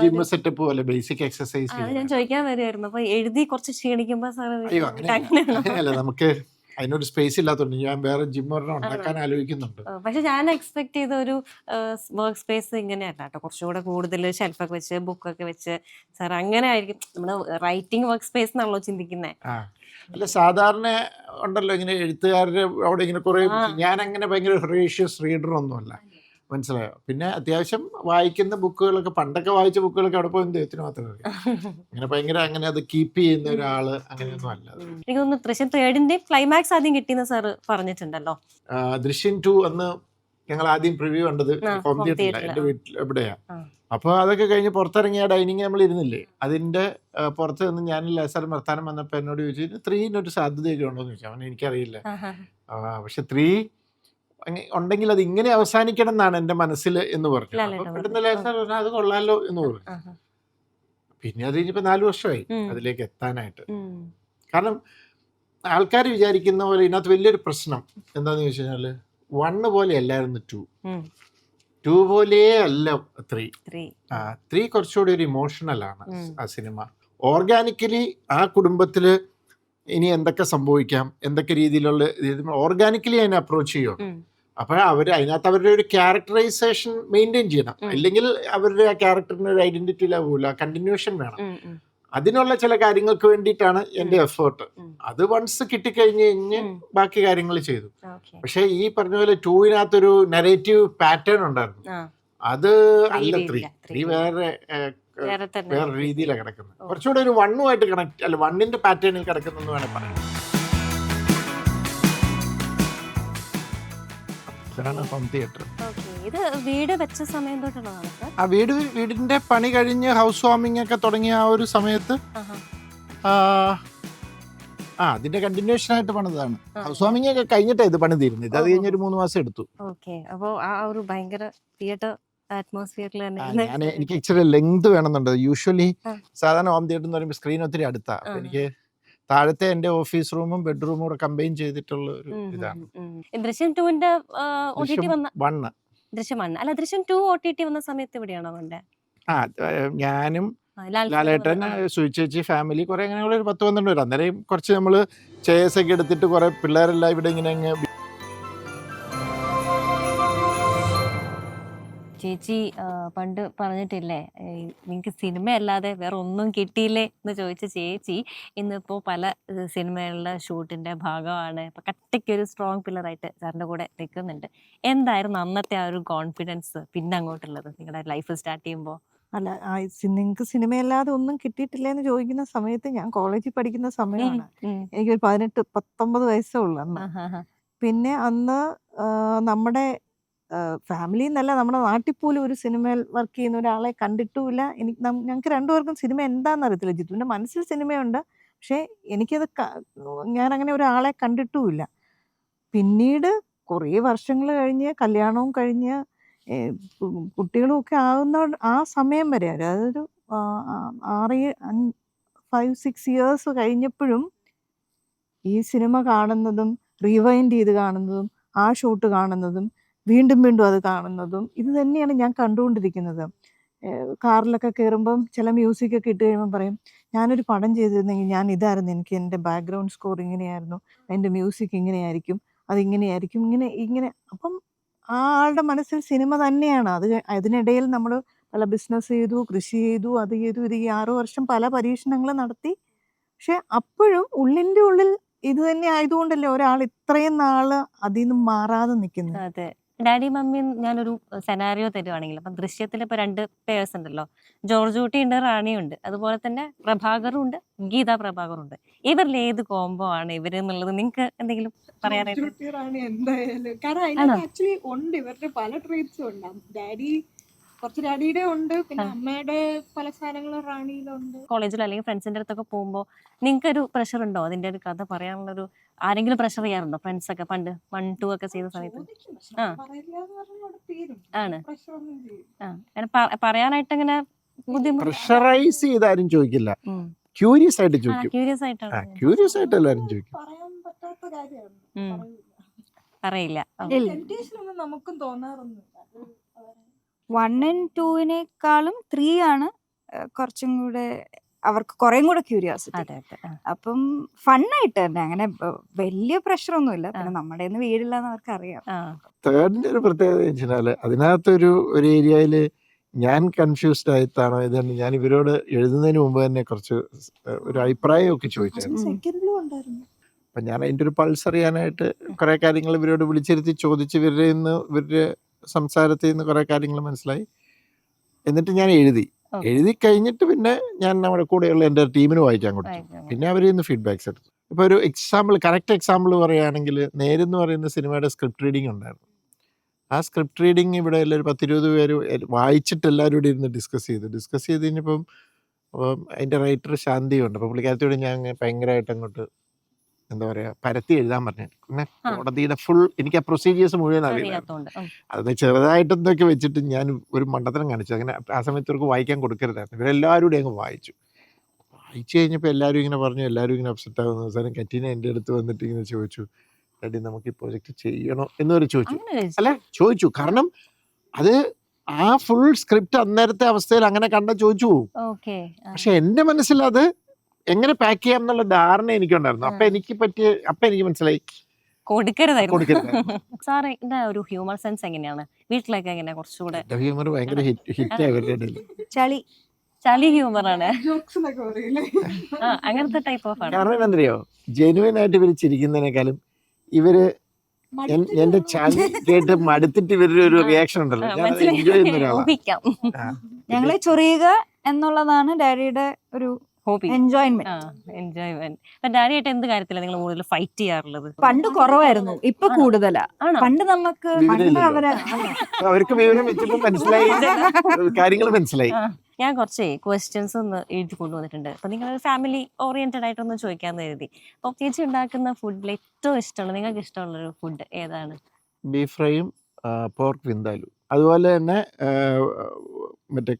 ജിം സെറ്റപ്പ് പോലെ ബേസിക് എക്സസൈസ്. ഞാൻ ചോദിക്കാൻ വരുമായിരുന്നു. അപ്പൊ എഴുതി കുറച്ച് ക്ഷീണിക്കുമ്പോ അയ്യോ അങ്ങനെയല്ല, നമുക്ക് അതിനൊരു സ്പേസ് ഇല്ലാത്തതുകൊണ്ട് ഞാൻ വേറെ ജിം ഒരെണ്ണം ഉണ്ടാക്കാൻ ആലോചിക്കുന്നുണ്ട്. പക്ഷെ ഞാൻ എക്സ്പെക്ട് ചെയ്ത ഒരു വർക്ക് സ്പേസ് ഇങ്ങനെയല്ല കേട്ടോ. കുറച്ചുകൂടെ കൂടുതൽ ഷെൽഫൊക്കെ വെച്ച് ബുക്കൊക്കെ വെച്ച് സാർ അങ്ങനെ ആയിരിക്കും. നമ്മള് റൈറ്റിംഗ് വർക്ക് സ്പേസ് എന്നാണല്ലോ ചിന്തിക്കുന്നത്. അല്ല, സാധാരണ ഉണ്ടല്ലോ ഇങ്ങനെ എഴുത്തുകാരുടെ അവിടെ ഇങ്ങനെ കുറെ. ഞാൻ അങ്ങനെ ഭയങ്കര ഹൊറേഷ്യസ് റീഡർ ഒന്നുമല്ല, മനസ്സിലായോ. പിന്നെ അത്യാവശ്യം വായിക്കുന്ന ബുക്കുകളൊക്കെ, പണ്ടൊക്കെ വായിച്ച ബുക്കുകളൊക്കെ അവിടെ പോയി ദൈവത്തിന് മാത്രമേ അറിയാം. അങ്ങനെ ഭയങ്കര അങ്ങനെ അത് കീപ്പ് ചെയ്യുന്ന ഒരാള് അങ്ങനെയൊന്നും അല്ല. എനിക്ക് തോന്നുന്നു ദൃശ്യം 3 ക്ലൈമാക്സ് ആദ്യം കിട്ടിയെന്ന് സാർ പറഞ്ഞിട്ടുണ്ടല്ലോ. ദൃശ്യം 2 അന്ന് ഞങ്ങൾ ആദ്യം പ്രിവ്യൂ കണ്ടത് ഹോം തിയേറ്ററില്ല, എന്റെ വീട്ടിൽ എവിടെയാ. അപ്പൊ അതൊക്കെ കഴിഞ്ഞ് പുറത്തിറങ്ങിയ ഡൈനിങ് നമ്മൾ ഇരുന്നില്ലേ, അതിന്റെ പുറത്ത് നിന്ന് ഞാൻ ലേസർ വർത്താനം വന്നപ്പോ എന്നോട് ചോദിച്ചു 3 സാധ്യതയൊക്കെ ഉണ്ടോന്ന് ചോദിച്ചു. അവന് എനിക്കറിയില്ല. പക്ഷെ 3 ഉണ്ടെങ്കിൽ അത് ഇങ്ങനെ അവസാനിക്കണം എന്നാണ് എന്റെ മനസ്സിൽ എന്ന് പറഞ്ഞു. അപ്പൊ പെട്ടെന്ന് ലേസർ അത് കൊള്ളാലോ എന്ന് പറഞ്ഞു. പിന്നെ അത് കഴിഞ്ഞപ്പോ 4 വർഷമായി അതിലേക്ക് എത്താനായിട്ട്. കാരണം ആൾക്കാർ വിചാരിക്കുന്ന പോലെ ഇതിനകത്ത് വലിയൊരു പ്രശ്നം എന്താന്ന് ചോദിച്ചു കഴിഞ്ഞാല് 1 പോലെ അല്ലായിരുന്നു 2. 2 പോലെ അല്ല 3. 3. 3 കുറച്ചുകൂടി ഒരു ഇമോഷണലാണ് ഉം. ആ സിനിമ. ഓർഗാനിക്കലി ആ കുടുംബത്തിൽ ഇനി എന്തൊക്കെ സംഭവിക്കാം, എന്തൊക്കെ രീതിയിലുള്ള ഓർഗാനിക്കലി അതിനെ അപ്രോച്ച് ചെയ്യും. അപ്പോൾ അവർ അതിനകത്ത് അവരുടെ ഒരു ക്യാരക്ടറൈസേഷൻ മെയിൻറ്റെയിൻ ചെയ്യണം. അല്ലെങ്കിൽ അവരുടെ ആ ക്യാരക്ടറിന് ഒരു ഐഡന്റിറ്റി പോകില്ല, കണ്ടിന്യൂഷൻ വേണം. അതിനുള്ള ചില കാര്യങ്ങൾക്ക് വേണ്ടിയിട്ടാണ് എൻ്റെ എഫേർട്ട്. അത് വൺസ് കിട്ടിക്കഴിഞ്ഞ് കഴിഞ്ഞ് ബാക്കി കാര്യങ്ങൾ ചെയ്തു. പക്ഷെ ഈ പറഞ്ഞ പോലെ 2-നകത്തൊരു നെറേറ്റീവ് പാറ്റേൺ ഉണ്ടായിരുന്നു. അത് അല്ല 3 വേറെ രീതിയിലാണ് കിടക്കുന്നത്. കുറച്ചുകൂടെ ഒരു 1-ഉമായിട്ട് കണക്ട്, അല്ല 1-ന്റെ പാറ്റേണിൽ കിടക്കുന്നെന്ന് വേണേൽ പറയാം. Home theatre. ഇത് വീട് വെച്ച സമയം തൊട്ടുള്ളതാണ് സർ? ആ വീടിന്റെ പണി കഴിഞ്ഞ് ഹൗസ് വാമിംഗ് ഒക്കെ തുടങ്ങിയ ആ ഒരു സമയത്ത് അതിന്റെ കണ്ടിന്യൂഷൻ ആയിട്ട് പണിതാണ്. ഹൗസ് വാമിംഗ് ഒക്കെ കഴിഞ്ഞിട്ടാണ് ഇത് പണി തീരുന്നത്. ഇത് അത് കഴിഞ്ഞൊരു 3 മാസം എടുത്തു. ഓക്കെ. അപ്പോൾ ആ ഒരു ഭയങ്കര തിയേറ്റർ അറ്റ്മോസ്ഫിയറിൽ തന്നെ എനിക്ക് ഇച്ചിരി ലെങ്ത് വേണമെന്നുണ്ട്. യൂഷ്വലി സാധാരണ ഹോം തിയേറ്റർ എന്ന് പറയുമ്പോൾ സ്ക്രീൻ ഒത്തിരി അടുത്താ. അപ്പൊ എനിക്ക് താഴത്തെ എന്റെ ഓഫീസ് റൂമും ബെഡ്റൂമും കൂടെ കമ്പൈൻ ചെയ്തിട്ടുള്ള ഒരു ഇതാണ്. ദൃശ്യം 2-ന്റെ OTT വന്ന ദൃശ്യം 1 അല്ല, ദൃശ്യം 2 OTT വന്ന സമയത്ത് എവിടെയാണോ വേണ്ടേ? ഞാനും ലാലേട്ടൻ, സുചേച്ചി, ഫാമിലി കുറെ അങ്ങനെ ഒരു 10-12 പേര്. അന്നേരം കുറച്ച് നമ്മള് ചെയർസ് ഒക്കെ എടുത്തിട്ട് കുറെ പിള്ളേരെല്ലാം ഇവിടെ ഇങ്ങനെ ചേച്ചി പണ്ട് പറഞ്ഞിട്ടില്ലേ, നിങ്ങൾക്ക് സിനിമയല്ലാതെ വേറെ ഒന്നും കിട്ടിയില്ലേ എന്ന് ചോദിച്ച ചേച്ചി ഇന്നിപ്പോൾ പല സിനിമകളുടെ ഷൂട്ടിൻ്റെ ഭാഗമാണ്. ഇപ്പം കട്ടയ്ക്കൊരു സ്ട്രോങ് പില്ലറായിട്ട് സാറിൻ്റെ കൂടെ നിൽക്കുന്നുണ്ട്. എന്തായിരുന്നു അന്നത്തെ ആ ഒരു കോൺഫിഡൻസ് പിന്നെ അങ്ങോട്ടുള്ളത് നിങ്ങളുടെ ലൈഫ് സ്റ്റാർട്ട് ചെയ്യുമ്പോൾ? അല്ല, നിങ്ങൾക്ക് സിനിമയല്ലാതെ ഒന്നും കിട്ടിയിട്ടില്ല എന്ന് ചോദിക്കുന്ന സമയത്ത് ഞാൻ കോളേജിൽ പഠിക്കുന്ന സമയമാണ്. എനിക്കൊരു 18-19 വയസ്സേ ഉള്ളൂ അന്ന്. പിന്നെ അന്ന് നമ്മുടെ ഫാമിലി എന്നല്ല, നമ്മുടെ നാട്ടിൽ പോലും ഒരു സിനിമയിൽ വർക്ക് ചെയ്യുന്ന ഒരാളെ കണ്ടിട്ടുമില്ല. ഞങ്ങൾക്ക് രണ്ടുപേർക്കും സിനിമ എന്താണെന്ന് അറിയത്തില്ല. ജിത്തുവിൻ്റെ മനസ്സിൽ സിനിമയുണ്ട്, പക്ഷേ എനിക്കത് ഞാനങ്ങനെ ഒരാളെ കണ്ടിട്ടുമില്ല. പിന്നീട് കുറേ വർഷങ്ങൾ കഴിഞ്ഞ് കല്യാണവും കഴിഞ്ഞ് കുട്ടികളും ഒക്കെ ആകുന്ന ആ സമയം വരെ, അതായത് 5-6 ഇയേഴ്സ് കഴിഞ്ഞപ്പോഴും ഈ സിനിമ കാണുന്നതും റീവൈൻഡ് ചെയ്ത് കാണുന്നതും ആ ഷൂട്ട് കാണുന്നതും വീണ്ടും വീണ്ടും അത് കാണുന്നതും ഇത് തന്നെയാണ് ഞാൻ കണ്ടുകൊണ്ടിരിക്കുന്നത്. കാറിലൊക്കെ കയറുമ്പം ചില മ്യൂസിക്കൊക്കെ ഇട്ട് കഴിയുമ്പം പറയും, ഞാനൊരു പടം ചെയ്തിരുന്നെങ്കിൽ ഞാൻ ഇതായിരുന്നു, എനിക്ക് എൻ്റെ ബാക്ക്ഗ്രൗണ്ട് സ്കോർ ഇങ്ങനെയായിരുന്നു, എൻ്റെ മ്യൂസിക് ഇങ്ങനെയായിരിക്കും, അതിങ്ങനെയായിരിക്കും, ഇങ്ങനെ. അപ്പം ആ ആളുടെ മനസ്സിൽ സിനിമ തന്നെയാണ്. അതിനിടയിൽ നമ്മൾ പല ബിസിനസ് ചെയ്തു, കൃഷി ചെയ്തു, അത് ചെയ്തു, ഇത് 6 വർഷം പല പരീക്ഷണങ്ങൾ നടത്തി. പക്ഷെ അപ്പോഴും ഉള്ളിൻ്റെ ഉള്ളിൽ ഇത് തന്നെ ആയതുകൊണ്ടല്ലേ ഒരാൾ ഇത്രയും നാള് അതിൽ നിന്ന് മാറാതെ നിൽക്കുന്നത്. അതെ. ഡാഡി മമ്മി ഞാനൊരു സെനാരിയോ തരുവാണെങ്കിൽ, അപ്പം ദൃശ്യത്തിൽ ഇപ്പോൾ 2 പേഴ്സ് ഉണ്ടല്ലോ, ജോർജ് കുട്ടി ഉണ്ട്, റാണിയുണ്ട്, അതുപോലെ തന്നെ പ്രഭാകറും ഉണ്ട്, ഗീതാ പ്രഭാകറും ഉണ്ട്. ഇവരിൽ ഏത് കോംബോ ആണ് ഇവര് എന്നുള്ളത് നിങ്ങൾക്ക് എന്തെങ്കിലും പറയാനായിട്ട്? എന്തായാലും കാരണം അതിനകത്ത് ആക്ച്വലി ഉണ്ട്, ഇവരുടെ പല ട്രേറ്റ്സും ഉണ്ട്. ഡാഡിയുടെ ഉണ്ട്, പിന്നെ അമ്മയുടെ പല സാധനങ്ങളും റാണിയിലുണ്ട്. കോളേജിലോ അല്ലെങ്കിൽ ഫ്രണ്ട്സിന്റെ അടുത്തൊക്കെ പോകുമ്പോൾ നിങ്ങൾക്ക് ഒരു പ്രഷർ ഉണ്ടോ അതിന്റെ ഒരു കഥ പറയാനുള്ളൊരു? ആരെങ്കിലും പ്രഷർ ചെയ്യാറുണ്ടോ? ഫ്രണ്ട്സ് ഒക്കെ പണ്ട് 1-2 ഒക്കെ ചെയ്ത സമയത്ത് ആണ് പറയാനായിട്ട് അങ്ങനെ ബുദ്ധിമുട്ട്? പ്രഷറൈസ് ചെയ്താരും ചോദിക്കില്ല, ക്യൂരിയസ് ആയിട്ട് ചോദിക്കും. ക്യൂരിയസ് ആയിട്ടാണ്, ക്യൂരിയസ് ആയിട്ട് എല്ലാവരും ചോദിക്കും. പറയാൻ പറ്റാത്ത കാര്യമാണ്, പറയില്ല. നമുക്കും തോന്നാറൊന്നുമില്ല. 1 and 2-നേക്കാളും 3 ആണ് കുറച്ചും കൂടെ, അവർക്ക് കുറേം കൂടെ ക്യൂരിയോസിറ്റി. അപ്പം ഫണ്ണായിട്ട് തന്നെ, അങ്ങനെ വലിയ പ്രഷറൊന്നുമില്ല. പിന്നെ നമ്മുടെ വീടില്ലാന്ന് അവർക്ക് അറിയാം. തേർഡിന്റെ ഒരു പ്രത്യേകത വെച്ചാൽ അതിനകത്തൊരു ഏരിയയില് ഞാൻ കൺഫ്യൂസ്ഡ് ആയിട്ടാണോ ഇതാണ് ഞാൻ ഇവരോട് എഴുതുന്നതിന് മുമ്പ് തന്നെ കുറച്ച് ഒരു അഭിപ്രായമൊക്കെ ചോദിച്ചായിരുന്നു. അപ്പൊ ഞാൻ അതിന്റെ ഒരു പൾസ് അറിയാനായിട്ട് കുറെ കാര്യങ്ങൾ ഇവരോട് വിളിച്ചിരുത്തി ചോദിച്ച് ഇവരുടെ സംസാരത്തിൽ നിന്ന് കുറെ കാര്യങ്ങൾ മനസ്സിലായി. എന്നിട്ട് ഞാൻ എഴുതി കഴിഞ്ഞിട്ട് പിന്നെ ഞാൻ നമ്മുടെ കൂടെയുള്ള എൻ്റെ ടീമിന് വായിക്കാൻ കൊടുത്തു. പിന്നെ അവരിൽ നിന്ന് ഫീഡ്ബാക്സ് എടുത്തു. ഇപ്പൊ ഒരു കറക്റ്റ് എക്സാമ്പിൾ പറയുകയാണെങ്കിൽ, നേരെന്ന് പറയുന്ന സിനിമയുടെ സ്ക്രിപ്റ്റ് റീഡിങ് ഉണ്ടായിരുന്നു. ആ സ്ക്രിപ്റ്റ് റീഡിങ് ഇവിടെ എല്ലാവരും 10-20 പേര് വായിച്ചിട്ട് എല്ലാവരും കൂടി ഇരുന്ന് ഡിസ്കസ് ചെയ്ത് കഴിഞ്ഞപ്പം അതിൻ്റെ റൈറ്റർ ശാന്തിയുണ്ട്. അപ്പോൾ പുള്ളിക്കാരത്തോട് ഞാൻ ഭയങ്കരമായിട്ട് അങ്ങോട്ട് എന്താ പറയാ പരത്തി എഴുതാൻ പറഞ്ഞു. പിന്നെ കോടതിയുടെ ഫുൾ എനിക്ക് ആ പ്രൊസീജിയേഴ്സ് മുഴുവൻ അറിയാം. അത് ചെറുതായിട്ടെന്തൊക്കെ വെച്ചിട്ട് ഞാൻ ഒരു മണ്ടത്തരം കാണിച്ചു. അങ്ങനെ ആ സമയത്ത് ഇവർക്ക് വായിക്കാൻ കൊടുക്കരുതായിരുന്നു. ഇവരെല്ലാവരും കൂടി അങ്ങ് വായിച്ചു കഴിഞ്ഞപ്പോൾ എല്ലാവരും ഇങ്ങനെ പറഞ്ഞു, എല്ലാവരും ഇങ്ങനെ അപ്സെറ്റ് ആകുന്ന അവസാനം കറ്റീന എൻ്റെ അടുത്ത് വന്നിട്ട് ഇങ്ങനെ ചോദിച്ചു, ഡാഡി നമുക്ക് ഈ പ്രൊജക്റ്റ് ചെയ്യണോ എന്നൊരു ചോദിച്ചു. കാരണം അത് ആ ഫുൾ സ്ക്രിപ്റ്റ് അന്നേരത്തെ അവസ്ഥയിൽ അങ്ങനെ ചോദിച്ചു പോകും. ഓക്കെ. പക്ഷെ എന്റെ മനസ്സിൽ അത് എങ്ങനെ പാക്ക് ചെയ്യാം എന്നുള്ള ധാരണ എനിക്കുണ്ടായിരുന്നു. അപ്പൊ എനിക്ക് മനസ്സിലായി കൊടുക്കരുതായിരുന്നു. സാർ ഇതിന്റെ ഒരു ഹ്യൂമർ സെൻസ് എങ്ങനെയാണ്? വീട്ടിലൊക്കെ എങ്ങനെയാ കുറച്ചുകൂടെ? ഹ്യൂമർ ഭയങ്കര ഹിറ്റ് ആയി. ചളി ഹ്യൂമർ ആണ്. അങ്ങനത്തെ ടൈപ്പ് ഓഫ് ആണ്. കാരണം എന്തറിയോ, ജെനുവൻ ആയിട്ട് ഇവര് ചിരിക്കുന്നതിനേക്കാളും ഇവര് എന്റെ ചളി കേട്ട് മടുത്തിട്ട് ഇവരുടെ ഒരു റിയാക്ഷൻ ഉണ്ടല്ലോ, ഞാൻ എൻജോയ് ചെയ്യുന്ന ഒരാളാണ്. ഞങ്ങളെ ചൊറിയുക എന്നുള്ളതാണ് ഡാഡിയുടെ ഒരു ഹോബി, എൻജോയ്മെന്റ്. ഡാഡിയായിട്ട് എന്ത് കാര്യത്തിലാണ് നിങ്ങൾ കൂടുതൽ ഫൈറ്റ് ചെയ്യാറുള്ളത്? പണ്ട് കുറവായിരുന്നു, ഇപ്പൊ കൂടുതലാ. പണ്ട് നമുക്ക് അവർക്ക് വിവരം വെച്ചപ്പോ മനസ്സിലായി, കാര്യങ്ങൾ മനസ്സിലായി. ഞാൻ കുറച്ച് ക്വസ്റ്റ്യൻസ് ഒന്ന് എഴുതി കൊണ്ടുവന്നിട്ടുണ്ട്. അപ്പൊ നിങ്ങൾ ഫാമിലി ഓറിയന്റഡ് ആയിട്ടൊന്ന് ചോദിക്കാന്ന് കരുതി. അപ്പൊ ചേച്ചി ഉണ്ടാക്കുന്ന ഫുഡിൽ ഏറ്റവും ഇഷ്ടമുള്ള, നിങ്ങൾക്ക് ഇഷ്ടമുള്ള ഒരു ഫുഡ് ഏതാണ്? ബീഫ് ഫ്രൈയും പോർക്ക് വിന്താലും, അതുപോലെ തന്നെ മറ്റേ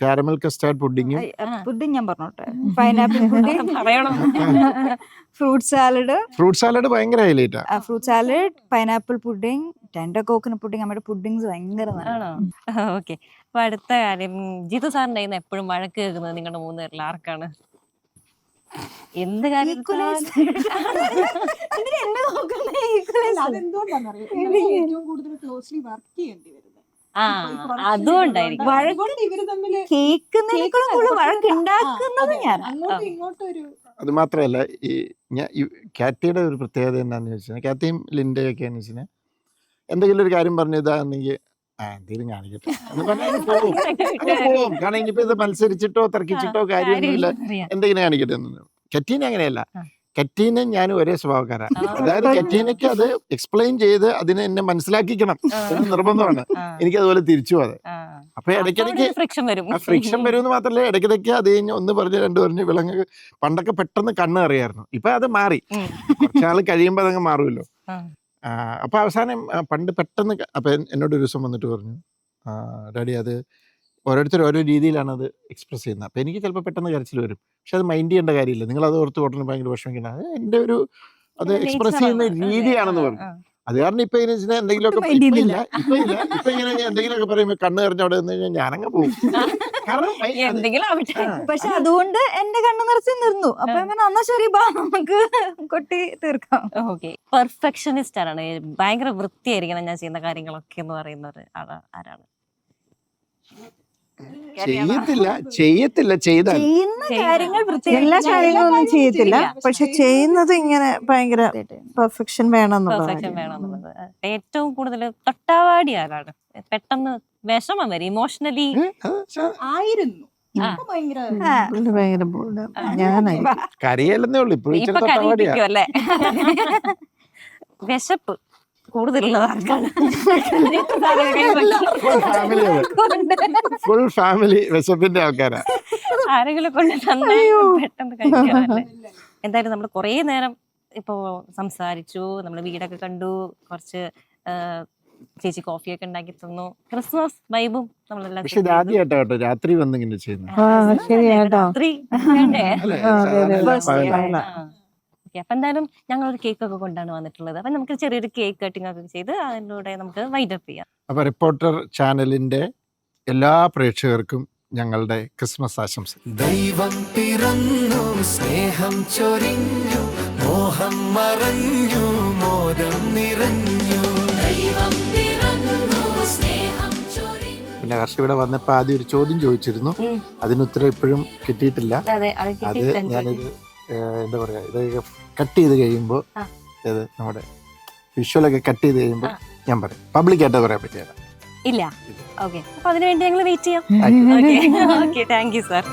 കാരമൽ കസ്റ്റാർഡ് പുഡിങ്ങും. പുഡിങ് ഞാൻ പറഞ്ഞോട്ടെ, പൈനാപ്പിൾ പുഡിങ്, ഫ്രൂട്ട് സാലഡ് ഭയങ്കര ഹൈലൈറ്റാ. Fruit salad, pineapple pudding, tender coconut pudding, നമ്മുടെ പുഡിങ്സ് ഭയങ്കര ആണോ? ഓക്കെ. അപ്പൊ അടുത്ത കാര്യം, ജിത്തു സാറിന്റെ കയ്യിൽ നിന്ന് എപ്പോഴും വഴക്ക് കേൾക്കുന്നത് നിങ്ങളുടെ 3 പേരിൽ ആർക്കാണ്? എന്ത് കാര്യം? അതുകൊണ്ടായിരിക്കും അത് മാത്രമല്ല, ഈ കാറ്റിയുടെ ഒരു പ്രത്യേകത എന്താണെന്ന് ചോദിച്ചാൽ, കാറ്റിയും ലിൻഡയൊക്കെ എന്ന് വെച്ചാൽ എന്തെങ്കിലും ഒരു കാര്യം പറഞ്ഞു ഇതാണെങ്കിൽ എന്തെങ്കിലും കാണിക്കട്ടെ എന്ന് പറഞ്ഞാൽ പോകും. കാരണം ഇനിയിപ്പോ ഇത് മത്സരിച്ചിട്ടോ തർക്കിച്ചിട്ടോ കാര്യമൊന്നുമില്ല, എന്തെങ്കിലും കാണിക്കട്ടെ എന്ന്. കറ്റീന അങ്ങനെയല്ല. കറ്റീന ഞാനും ഒരേ സ്വഭാവക്കാരാണ്. അതായത് കറ്റീനയ്ക്ക് അത് എക്സ്പ്ലെയിൻ ചെയ്ത് അതിനെ എന്നെ മനസ്സിലാക്കിക്കണം എന്ന് നിർബന്ധമാണ്. എനിക്ക് അതുപോലെ തിരിച്ചു അതെ. അപ്പൊ ഇടയ്ക്കിടയ്ക്ക് ഫ്രിക്ഷൻ വരും എന്ന് മാത്രമല്ല, ഇടയ്ക്കിടയ്ക്ക് അത് കഴിഞ്ഞ് ഒന്ന് പറഞ്ഞ് 2 പറഞ്ഞ് വിളങ്ങ്. പണ്ടൊക്കെ പെട്ടെന്ന് കണ്ണ് അറിയായിരുന്നു, ഇപ്പൊ അത് മാറി. കുറച്ചാൾ കഴിയുമ്പോ അതങ്ങ് മാറുമല്ലോ. അപ്പൊ അവസാനം പണ്ട് പെട്ടെന്ന് അപ്പൊ എന്നോട് ഒരു ദിവസം വന്നിട്ട് പറഞ്ഞു, ഡാഡി അത് ഓരോരുത്തർ ഓരോ രീതിയിലാണ് അത് എക്സ്പ്രസ് ചെയ്യുന്നത്. അപ്പൊ എനിക്ക് ചിലപ്പോൾ പെട്ടെന്ന് കരച്ചിൽ വരും, പക്ഷെ അത് മൈൻഡ് ചെയ്യേണ്ട കാര്യമില്ല, നിങ്ങൾ അത് ഓർത്ത് ഉടനെ ഭയങ്കര വിഷമിക്കണം, അത് എൻ്റെ ഒരു അത് എക്സ്പ്രസ് ചെയ്യുന്ന രീതിയാണെന്ന് പറഞ്ഞു. അത് കാരണം ഇപ്പൊ എന്തെങ്കിലുമൊക്കെ ഇപ്പൊ ഇങ്ങനെ എന്തെങ്കിലുമൊക്കെ പറയുമ്പോ കണ്ണ് കറിഞ്ഞ അവിടെ നിന്ന് കഴിഞ്ഞാൽ ഞാനങ്ങ് പോകും. പക്ഷെ അതുകൊണ്ട് എന്റെ കണ്ണ് നിറച്ച് നിന്നു. അപ്പൊ എന്നാ ശരി, നമുക്ക് കൊട്ടി തീർക്കാം. ഓക്കെ. പെർഫെക്ഷനിസ്റ്റ് ആരാണ്? ഭയങ്കര വൃത്തിയായിരിക്കണം ഞാൻ ചെയ്യുന്ന കാര്യങ്ങളൊക്കെ എന്ന് പറയുന്നത് ആരാണ്? ചെയ്യത്തില്ല ചെയ്താൽ എല്ലാ കാര്യങ്ങളൊന്നും ചെയ്യത്തില്ല, പക്ഷെ ചെയ്യുന്നത് ഇങ്ങനെ ഭയങ്കര പെർഫെക്ഷൻ വേണമെന്നുള്ളത്. ഏറ്റവും കൂടുതൽ തൊട്ടാവാടി ആരാണ്? പെട്ടെന്ന് വിഷമം വരും, ഇമോഷണലി ആയിരുന്നു. ഭയങ്കര ഞാനായി കരയല്ലെന്നേ ഉള്ളൂ, ഇപ്പൊ കരയിപ്പിക്കും അല്ലേ? വിശപ്പ് കൂടുതലുള്ളത് ആർക്കാണ്? ഫുൾ ഫാമിലി വിശപ്പിന്റെ ആൾക്കാരാ. ആരെങ്കിലും കൊണ്ട് നന്നായി പെട്ടെന്ന് കഴിക്കാറല്ലേ? എന്തായാലും നമ്മൾ കുറേ നേരം ഇപ്പോ സംസാരിച്ചു, നമ്മള് വീടൊക്കെ കണ്ടു, കുറച്ച് ചേച്ചി കോഫിയൊക്കെ ഉണ്ടാക്കി തന്നു, ക്രിസ്മസ് വൈബും നമ്മളെല്ലാം. പക്ഷെ ആദ്യമായിട്ടോ രാത്രി വന്നിങ്ങനെ ചെയ്യുന്നു. രാത്രി അപ്പൊ എന്തായാലും ഞങ്ങളൊരു കേക്ക് ഒക്കെ കൊണ്ടാണ് വന്നിട്ടുള്ളത്. അപ്പൊ നമുക്ക് ചെറിയൊരു കേക്ക് കട്ടിംഗ് ഒക്കെ ചെയ്ത് അതിലൂടെ നമുക്ക് വൈൻഡപ്പ് ചെയ്യാം. അപ്പൊ റിപ്പോർട്ടർ ചാനലിന്റെ എല്ലാ പ്രേക്ഷകർക്കും ഞങ്ങളുടെ ക്രിസ്മസ് ആശംസ. ദൈവം പിറന്നു, സ്നേഹം ചൊരിഞ്ഞു, മോഹം മറഞ്ഞു, മോദം നിറഞ്ഞു. പിന്നെ ഹർഷ ഇവിടെ വന്നപ്പോ ആദ്യം ഒരു ചോദ്യം ചോദിച്ചിരുന്നു, അതിന് ഉത്തരം ഇപ്പോഴും കിട്ടിയിട്ടില്ല. അത് ഞാനിത് എന്താ പറയാ, ഇതൊക്കെ കട്ട് ചെയ്ത് കഴിയുമ്പോൾ, ഇത് നമ്മുടെ വിഷ്വലൊക്കെ കട്ട് ചെയ്ത് കഴിയുമ്പോൾ ഞാൻ പറയാം. പബ്ലിക്കായിട്ട് പറയാൻ പറ്റില്ല. ഇല്ല. ഓക്കെ. അപ്പൊ അതിനുവേണ്ടി ഞങ്ങൾ വെയിറ്റ് ചെയ്യാം. ഓക്കെ. Thank you sir.